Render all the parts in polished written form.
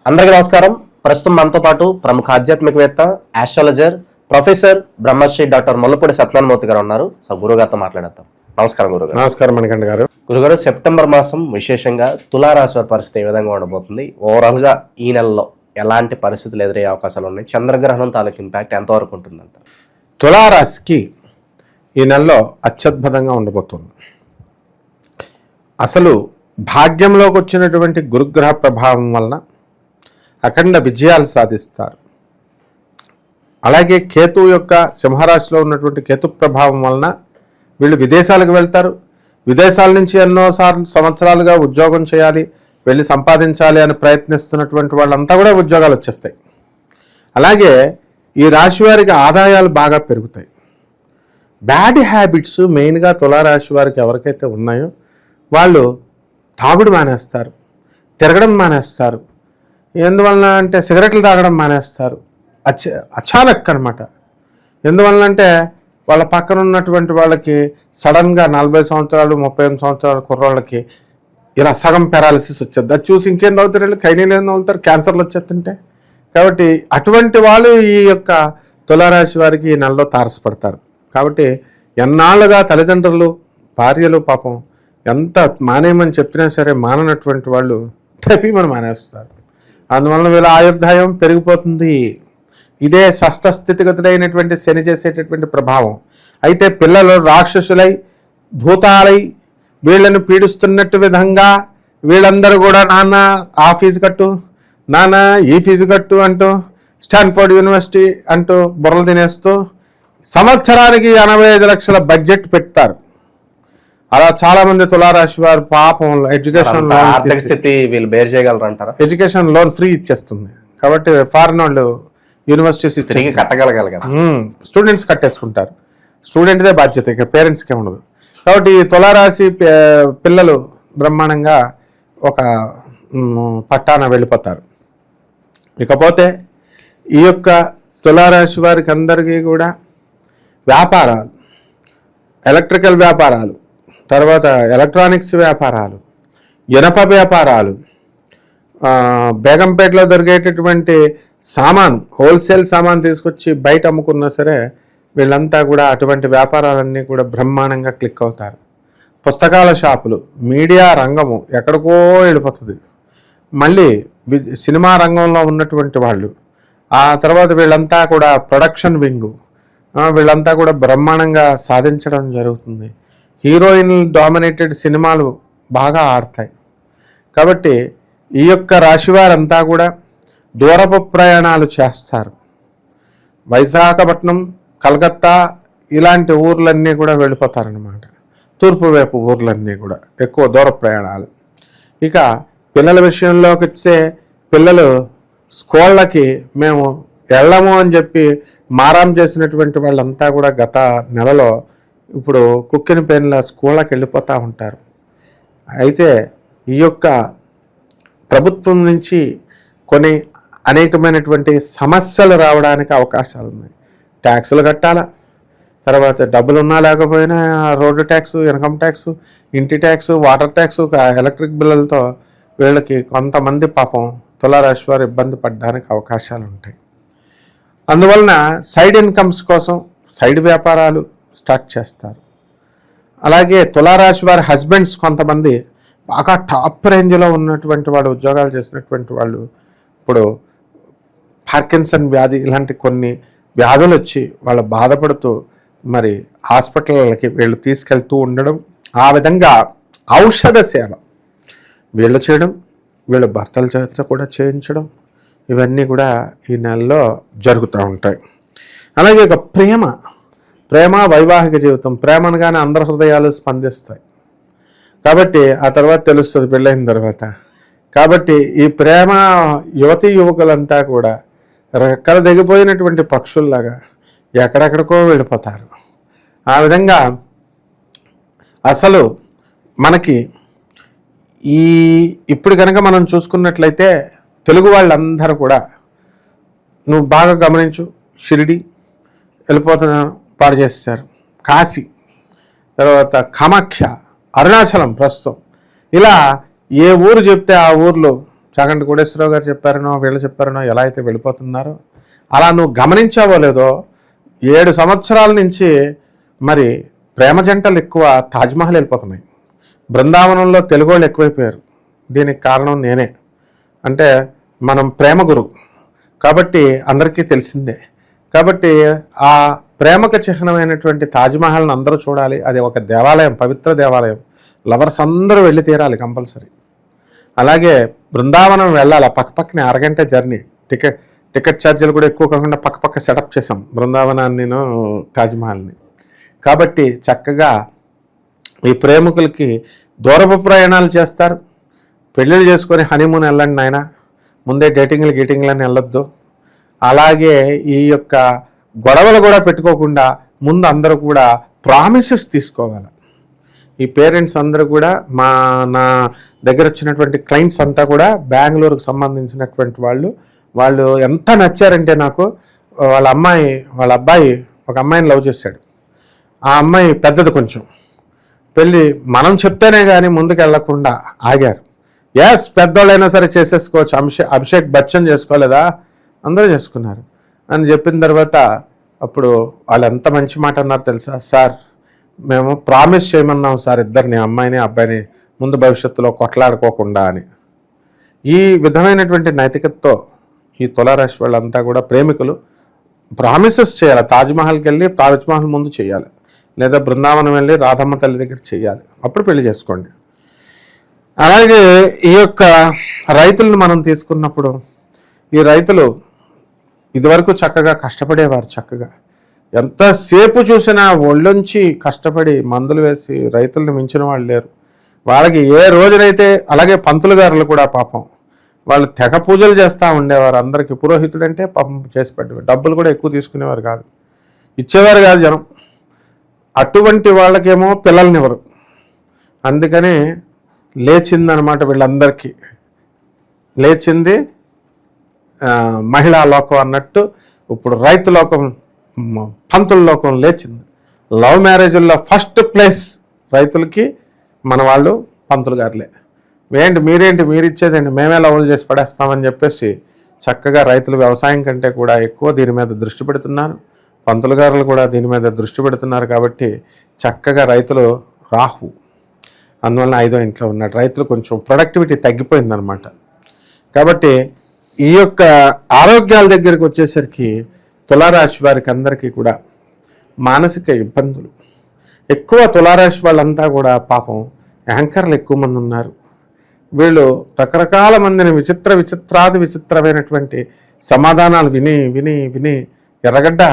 అందరికీ నమస్కారం. ప్రస్తుతం మనతో పాటు ప్రముఖ ఆధ్యాత్మికవేత్త, astrologer, professor Brahmashri doctor Mullapudi Satyanarayanamurthy గారు ఉన్నారు. సో గురుగారితో మాట్లాడతాం. నమస్కారం గురుగారు. నమస్కారం మణికంఠ గారు. గురుగారు, సెప్టెంబర్ మాసం విశేషంగా తులారాశి వారి పరిస్థితి ఏ విధంగా ఉండబోతుంది? ఓవరాల్ గా ఈ నెలలో ఎలాంటి పరిస్థితులు ఎదురయ్యే అవకాశాలు ఉన్నాయి? చంద్రగ్రహణం తాలూకు ఇంపాక్ట్ ఎంతవరకు ఉంటుందంట? తులారాశికి ఈ నెలలో అత్యద్భుతంగా ఉండబోతుంది. అసలు భాగ్యంలోకి వచ్చినటువంటి గురుగ్రహ ప్రభావం వలన అఖండ విజయాలు సాధిస్తారు. అలాగే కేతు యొక్క సింహరాశిలో ఉన్నటువంటి కేతు ప్రభావం వలన వీళ్ళు విదేశాలకు వెళ్తారు. విదేశాల నుంచి ఎన్నో సంవత్సరాలుగా ఉద్యోగం చేయాలి, వెళ్ళి సంపాదించాలి అని ప్రయత్నిస్తున్నటువంటి వాళ్ళంతా కూడా ఉద్యోగాలు వచ్చేస్తాయి. అలాగే ఈ రాశి వారికి ఆదాయాలు బాగా పెరుగుతాయి. బ్యాడ్ హ్యాబిట్స్ మెయిన్గా తులారాశి వారికి ఎవరికైతే ఉన్నాయో వాళ్ళు తాగుడు మానేస్తారు, తిరగడం మానేస్తారు. ఎందువలన అంటే సిగరెట్లు తాగడం మానేస్తారు. అచానక్ అనమాట. ఎందువలన అంటే వాళ్ళ పక్కన ఉన్నటువంటి వాళ్ళకి సడన్గా 40 సంవత్సరాలు 38 సంవత్సరాల కుర్రోళ్ళకి ఇలా సగం పెరాలిసిస్ వచ్చేది. అది చూసి ఇంకేం తాగుతారు, వీళ్ళు కైనీళ్ళు ఏం తాగుతారు, క్యాన్సర్లు వచ్చేస్తుంటే. కాబట్టి అటువంటి వాళ్ళు ఈ యొక్క తులారాశి వారికి ఈ నెలలో తారసపడతారు. కాబట్టి ఎన్నాళ్ళుగా తల్లిదండ్రులు, భార్యలు పాపం ఎంత మానేయమని చెప్పినా సరే మాననటువంటి వాళ్ళు తప్పిమని మానేస్తారు. అందువలన వీళ్ళ ఆయుర్దాయం పెరిగిపోతుంది. ఇదే షష్ఠ స్థితిగతుడైనటువంటి శని చేసేటటువంటి ప్రభావం. అయితే పిల్లలు రాక్షసులై భూతాలై వీళ్ళను పీడిస్తున్నట్టు విధంగా వీళ్ళందరూ కూడా నాన్న ఆ ఫీజు కట్టు, నాన్న ఈ ఫీజు కట్టు అంటూ స్టాన్ఫోర్డ్ యూనివర్సిటీ అంటూ బుర్రలు తినేస్తూ సంవత్సరానికి 85 లక్షల బడ్జెట్ పెడతారు. అలా చాలా మంది తులారాశి వారు పాపం ఎడ్యుకేషన్ ఎడ్యుకేషన్ లోన్ ఫ్రీ ఇచ్చేస్తుంది. కాబట్టి ఫారిన్ వాళ్ళు యూనివర్సిటీస్ కట్టగలగాలి కదా, స్టూడెంట్స్ కట్టేసుకుంటారు. స్టూడెంట్దే బాధ్యత, ఇక పేరెంట్స్కే ఉండదు. కాబట్టి ఈ తులారాశి పిల్లలు బ్రహ్మాండంగా ఒక పట్టాన వెళ్ళిపోతారు. ఇకపోతే ఈ యొక్క తులారాశి వారికి అందరికీ కూడా వ్యాపారాలు, ఎలక్ట్రికల్ వ్యాపారాలు, తర్వాత ఎలక్ట్రానిక్స్ వ్యాపారాలు, ఇనప వ్యాపారాలు, బేగంపేటలో దొరికేటటువంటి సామాన్, హోల్సేల్ సామాన్ తీసుకొచ్చి బయట అమ్ముకున్నా సరే వీళ్ళంతా కూడా అటువంటి వ్యాపారాలన్నీ కూడా బ్రహ్మాండంగా క్లిక్ అవుతారు. పుస్తకాల షాపులు, మీడియా రంగము ఎక్కడికో వెళ్ళిపోతుంది. మళ్ళీ సినిమా రంగంలో ఉన్నటువంటి వాళ్ళు, ఆ తర్వాత వీళ్ళంతా కూడా ప్రొడక్షన్ వింగు, వీళ్ళంతా కూడా బ్రహ్మాండంగా సాధించడం జరుగుతుంది. హీరోయిన్ డామినేటెడ్ సినిమాలు బాగా ఆడతాయి. కాబట్టి ఈ యొక్క రాశివారంతా కూడా దూరపు ప్రయాణాలు చేస్తారు. విశాఖపట్నం, కలకత్తా ఇలాంటి ఊర్లన్నీ కూడా వెళ్ళిపోతారనమాట. తూర్పు వైపు ఊర్లన్నీ కూడా ఎక్కువ దూర ప్రయాణాలు. ఇక పిల్లల విషయంలోకి వస్తే పిల్లలు స్కూళ్ళకి మేము వెళ్ళము అని చెప్పి మారాం చేసినటువంటి వాళ్ళంతా కూడా గత నెలలో ఇప్పుడు కుక్కిన పెన్ల స్కూళ్ళకి వెళ్ళిపోతూ ఉంటారు. అయితే ఈ యొక్క ప్రభుత్వం నుంచి కొన్ని అనేకమైనటువంటి సమస్యలు రావడానికి అవకాశాలు ఉన్నాయి. ట్యాక్సులు కట్టాలా, తర్వాత డబ్బులు ఉన్నా లేకపోయినా రోడ్డు ట్యాక్సు, ఇన్కమ్ ట్యాక్సు, ఇంటి ట్యాక్సు, వాటర్ ట్యాక్సు, ఎలక్ట్రిక్ బిల్లులతో వీళ్ళకి కొంతమంది పాపం తులారాశి వారు ఇబ్బంది పడడానికి అవకాశాలు ఉంటాయి. అందువలన సైడ్ ఇన్కమ్స్ కోసం సైడ్ వ్యాపారాలు స్టార్ట్ చేస్తారు. అలాగే తులారాశి వారి హస్బెండ్స్ కొంతమంది బాగా టాప్ రేంజ్లో ఉన్నటువంటి వాళ్ళు, ఉద్యోగాలు చేసినటువంటి వాళ్ళు ఇప్పుడు పార్కిన్సన్ వ్యాధి ఇలాంటి కొన్ని వ్యాధులు వచ్చి వాళ్ళు బాధపడుతూ మరి హాస్పిటల్కి వీళ్ళు తీసుకెళ్తూ ఉండడం, ఆ విధంగా ఔషధ సేవ వీళ్ళు చేయడం, వీళ్ళ భర్తల చేత కూడా చేయించడం, ఇవన్నీ కూడా ఈ నెలలో జరుగుతూ ఉంటాయి. అలాగే ఒక ప్రేమ వైవాహిక జీవితం, ప్రేమనగానే అందరి హృదయాలు స్పందిస్తాయి. కాబట్టి ఆ తర్వాత తెలుస్తుంది పెళ్ళైన తర్వాత. కాబట్టి ఈ ప్రేమ యువతీ యువకులంతా కూడా రెక్కలు దిగిపోయినటువంటి పక్షుల్లాగా ఎక్కడెక్కడికో వెళ్ళిపోతారు. ఆ విధంగా అసలు మనకి ఇప్పుడు కనుక మనం చూసుకున్నట్లయితే తెలుగు వాళ్ళందరూ కూడా, నువ్వు బాగా గమనించు, షిరిడి వెళ్ళిపోతున్నాను పాడు చేస్తారు, కాశీ, తర్వాత కామాఖ్య, అరుణాచలం ప్రస్తుతం ఇలా ఏ ఊరు చెప్తే ఆ ఊర్లో చాగంటి కోటేశ్వరరావు గారు చెప్పారనో వీళ్ళు చెప్పారనో ఎలా అయితే వెళ్ళిపోతున్నారో అలా నువ్వు గమనించావో లేదో 7 సంవత్సరాల నుంచి మరి ప్రేమ జంటలు ఎక్కువ తాజ్మహల్ వెళ్ళిపోతున్నాయి. బృందావనంలో తెలుగు వాళ్ళు ఎక్కువైపోయారు. దీనికి కారణం నేనే. అంటే మనం ప్రేమ గురువు కాబట్టి అందరికీ తెలిసిందే. కాబట్టి ఆ ప్రేమకు చిహ్నమైనటువంటి తాజ్మహల్ని అందరూ చూడాలి. అది ఒక దేవాలయం, పవిత్ర దేవాలయం. లవర్స్ అందరూ వెళ్ళి తీరాలి కంపల్సరీ. అలాగే బృందావనం వెళ్ళాలి. పక్కనే అరగంట జర్నీ. టికెట్ ఛార్జీలు కూడా ఎక్కువ కాకుండా పక్క సెటప్ చేసాం బృందావనాన్ని, తాజ్మహల్ని. కాబట్టి చక్కగా ఈ ప్రేమికులకి దూరపు ప్రయాణాలు చేస్తారు. పెళ్ళిళ్ళు చేసుకొని హనీమూన్ వెళ్ళండి నాయన, ముందే గీటింగ్లని వెళ్ళొద్దు. అలాగే ఈ యొక్క గొడవలు కూడా పెట్టుకోకుండా ముందు అందరూ కూడా ప్రామిసెస్ తీసుకోవాలి. ఈ పేరెంట్స్ అందరూ కూడా నా దగ్గర వచ్చినటువంటి క్లయింట్స్ అంతా కూడా బెంగళూరుకు సంబంధించినటువంటి వాళ్ళు ఎంత నచ్చారంటే నాకు, వాళ్ళ అబ్బాయి ఒక అమ్మాయిని లవ్ చేశాడు. ఆ అమ్మాయి పెద్దది కొంచెం, పెళ్ళి మనం చెప్తేనే కానీ ముందుకు వెళ్లకుండా ఆగారు. ఎస్, పెద్దోళ్ళైనా సరే చేసేసుకోవచ్చు, అభిషేక్ బచ్చన్ చేసుకోలేదా, అందరూ చేసుకున్నారు అని చెప్పిన తర్వాత అప్పుడు వాళ్ళు ఎంత మంచి మాట అన్నారు తెలుసా? సార్, మేము ప్రామిస్ చేయమన్నాం సార్ ఇద్దరిని, అమ్మాయిని అబ్బాయిని, ముందు భవిష్యత్తులో కొట్లాడుకోకుండా అని. ఈ విధమైనటువంటి నైతికతతో ఈ తులారాశి వాళ్ళంతా కూడా ప్రేమికులు ప్రామిసెస్ చేయాలి. తాజ్మహల్కి వెళ్ళి తాజ్మహల్ ముందు చేయాలి, లేదా బృందావనం వెళ్ళి రాధమ్మ తల్లి దగ్గర చేయాలి, అప్పుడు పెళ్లి చేసుకోండి. అలాగే ఈ యొక్క రైతులను మనం తీసుకున్నప్పుడు, ఈ రైతులు ఇదివరకు చక్కగా కష్టపడేవారు. చక్కగా ఎంతసేపు చూసినా ఒళ్ళొంచి కష్టపడి మందులు వేసి రైతులను మించిన వాళ్ళు లేరు. వాళ్ళకి ఏ రోజునైతే, అలాగే పంతులు గారులు కూడా పాపం వాళ్ళు తెగ పూజలు చేస్తూ ఉండేవారు. అందరికీ పురోహితుడు అంటే పాపం చేసి పెట్టేవారు. డబ్బులు కూడా ఎక్కువ తీసుకునేవారు కాదు, ఇచ్చేవారు కాదు జనం. అటువంటి వాళ్ళకేమో పిల్లల్నివ్వరు. అందుకని లేచిందనమాట వీళ్ళందరికీ. లేచింది మహిళా లోకం అన్నట్టు ఇప్పుడు రైతు లోకం, పంతుల లోకం లేచింది. లవ్ మ్యారేజుల్లో ఫస్ట్ ప్లేస్ రైతులకి మన వాళ్ళు పంతులు గారులే. మీరేంటి మీరు ఇచ్చేదండి, మేమే లవ్లు చేసి పడేస్తామని చెప్పేసి చక్కగా రైతులు వ్యవసాయం కంటే కూడా ఎక్కువ దీని మీద దృష్టి పెడుతున్నారు. పంతులు గారులు కూడా దీని మీద దృష్టి పెడుతున్నారు. కాబట్టి చక్కగా రైతులు రాహు అందువల్ల 5వ ఇంట్లో ఉన్నాడు. రైతులు కొంచెం ప్రొడక్టివిటీ తగ్గిపోయిందనమాట. కాబట్టి ఈ యొక్క ఆరోగ్యాల దగ్గరికి వచ్చేసరికి తులారాశి వారికి అందరికీ కూడా మానసిక ఇబ్బందులు ఎక్కువ. తులారాశి వాళ్ళంతా కూడా పాపం యాంకర్లు ఎక్కువ మంది ఉన్నారు. వీళ్ళు రకరకాల మందిని విచిత్రమైనటువంటి సమాధానాలు విని విని విని ఎర్రగడ్డ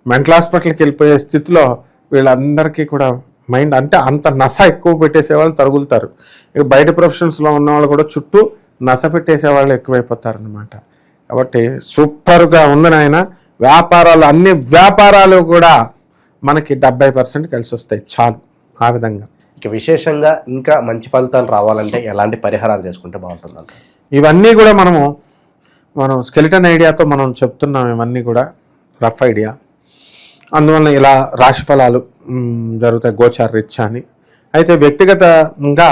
మెంటల్ హాస్పిటల్కి వెళ్ళిపోయే స్థితిలో వీళ్ళందరికీ కూడా మైండ్ అంటే అంత నస ఎక్కువ పెట్టేసేవాళ్ళు తరుగులుతారు. ఇక బయట ప్రొఫెషన్స్లో ఉన్నవాళ్ళు కూడా చుట్టూ నస పెట్టేసేవాళ్ళు ఎక్కువైపోతారనమాట. కాబట్టి సూపర్గా ఉంది నాయన. వ్యాపారాలు, అన్ని వ్యాపారాలు కూడా మనకి 70% కలిసి వస్తాయి చాలు. ఆ విధంగా ఇక విశేషంగా ఇంకా మంచి ఫలితాలు రావాలంటే ఎలాంటి పరిహారాలు చేసుకుంటే బాగుంటుందంట? ఇవన్నీ కూడా మనం స్కెలిటన్ ఐడియాతో మనం చెప్తున్నాం. ఇవన్నీ కూడా రఫ్ ఐడియా. అందువల్ల ఇలా రాశి ఫలాలు జరుగుతాయి గోచార రీత్యా అని. అయితే వ్యక్తిగతంగా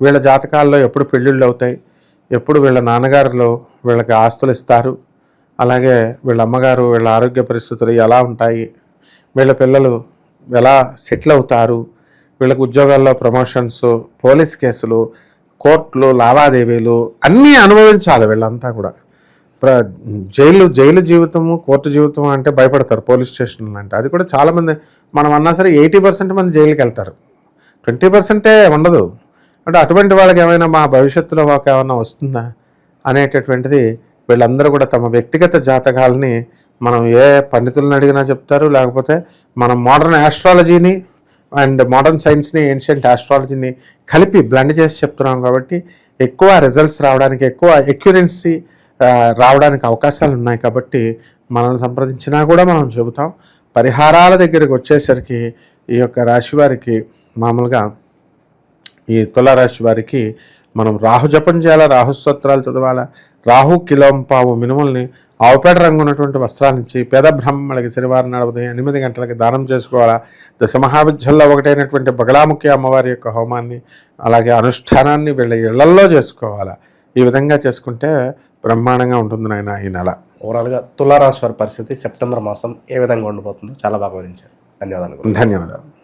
వీళ్ళ జాతకాల్లో ఎప్పుడు పెళ్ళిళ్ళు అవుతాయి, ఎప్పుడు వీళ్ళ నాన్నగారులు వీళ్ళకి ఆస్తులు ఇస్తారు, అలాగే వీళ్ళ అమ్మగారు వీళ్ళ ఆరోగ్య పరిస్థితులు ఎలా ఉంటాయి, వీళ్ళ పిల్లలు ఎలా సెటిల్ అవుతారు, వీళ్ళకి ఉద్యోగాల్లో ప్రమోషన్స్, పోలీస్ కేసులు, కోర్టులు, లావాదేవీలు అన్నీ అనుభవించాలి వీళ్ళంతా కూడా. జైలు జీవితము, కోర్టు జీవితం అంటే భయపడతారు, పోలీస్ స్టేషన్లు అంటే. అది కూడా చాలామంది మనం అన్నా సరే 80% మంది జైలుకి వెళ్తారు, 20% ఉండదు. అంటే అటువంటి వాళ్ళకి ఏమైనా మా భవిష్యత్తులో మాకు ఏమైనా వస్తుందా అనేటటువంటిది వీళ్ళందరూ కూడా తమ వ్యక్తిగత జాతకాలని మనం ఏ పండితులను అడిగినా చెప్తారు. లేకపోతే మనం మోడర్న్ ఆస్ట్రాలజీని అండ్ మోడర్న్ సైన్స్ని, ఏన్షియంట్ ఆస్ట్రాలజీని కలిపి బ్లెండ్ చేసి చెప్తున్నాం. కాబట్టి ఎక్కువ రిజల్ట్స్ రావడానికి, ఎక్కువ ఎక్యురెన్సీ రావడానికి అవకాశాలు ఉన్నాయి. కాబట్టి మనల్ని సంప్రదించినా కూడా మనం చెబుతాం. పరిహారాల దగ్గరికి వచ్చేసరికి ఈ యొక్క రాశి వారికి మామూలుగా ఈ తులారాశి వారికి మనం రాహు జపం చేయాలా, రాహు స్తోత్రాలు చదవాలా, రాహు కిలోంపావు మినుముల్ని ఆవుపేట రంగు ఉన్నటువంటి వస్త్రాల నుంచి పేద బ్రాహ్మణులకి శనివారం నాడు ఉదయం 8 గంటలకి దానం చేసుకోవాలా. దశమహావిద్యల్లో ఒకటైనటువంటి బగలాముఖి అమ్మవారి యొక్క హోమాన్ని అలాగే అనుష్ఠానాన్ని వీళ్ళ ఇళ్లల్లో చేసుకోవాలా. ఈ విధంగా చేసుకుంటే బ్రహ్మాండంగా ఉంటుంది నాయన ఈ నెల. ఓవరాల్గా తులారాశి వారి పరిస్థితి సెప్టెంబర్ మాసం ఏ విధంగా ఉండబోతుందో చాలా బాగా వివరించారు. ధన్యవాదాలు. ధన్యవాదాలు.